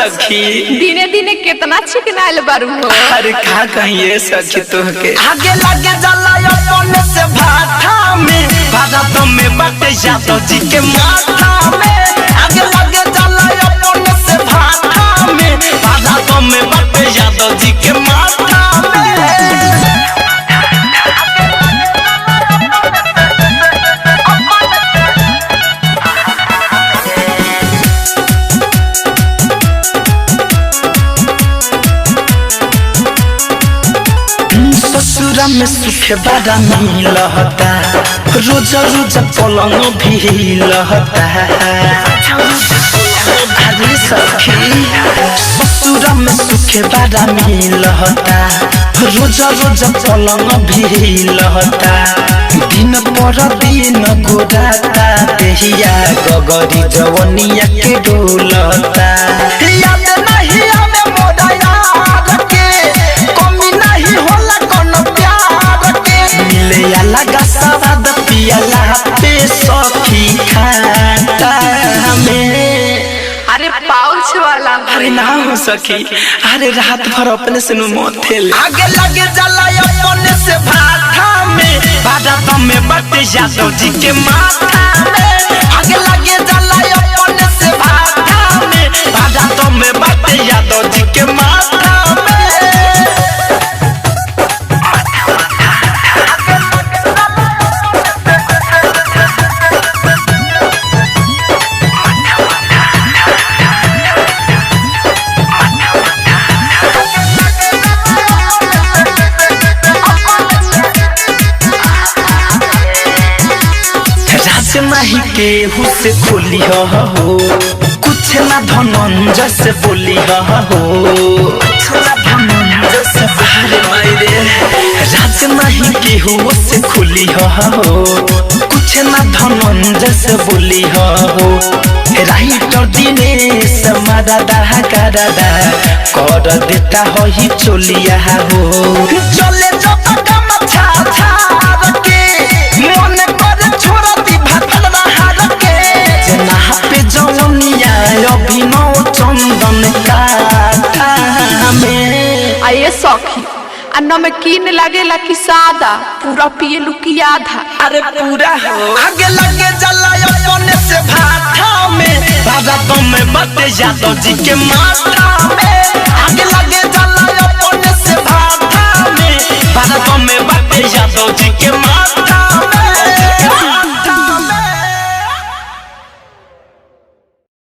सखी दिने दिने कितना चिकनाइल बारू हो। अरे का कहिए सखी तोहके आगे लगे जला अपने से भाटा में भारत में बटे यादव जी के माथा में। आगे लगे जला अपने से भाटा में भारत में बटे यादव जी के माथा में। ससुरा में सुख बड़ा मिलता रोज रोज पलंग भी लहता। अरे सखी ससुरा में सुख बड़ा मिलता रोज रोज पलंग भी लहता। दिन पर दिन गोराता देहिया गगरी जवनिया के डोलता। याद नहीं हमें मोरा यार के कमी नहीं होला कोनो प्यार के। मिले अलग स्वाद पियला पे सखी खाता में। अरे पाउच वाला अरे ना हो सखी अरे रात भर अपने से मोथेल। आगे लगे जला अपने से भाटा में भारत में बटे यादव जी के माथा में। आगे लगे जला अपने से भाटा में भारत में बटे यादव जी के माथा में। नहीं के हुसे खोली हो कुछ ना धनंजय से बोली हो कुछ ना धनंजय से बाहर मायरे। राज नहीं के हुसे खोली हो कुछ ना धनंजय से बोली हो। राइटर दिनेश मदादा करादा कर देता हो ही चोलिया हो। चले जो कदम छा छा के मन कर छोड़ दी भातल रहा के। जना पे जौनिया अभिनव चंदन काटा में। आये सखी आ नमकीन लगेला कि सादा पूरा पिए लुकी आधा। अरे पूरा हो आगे लगे जला अपने से भाटा में भारत में बटे यादव जी के माथा में। आगे लगे जला अपने से भाटा में भारत में बटे यादव जी के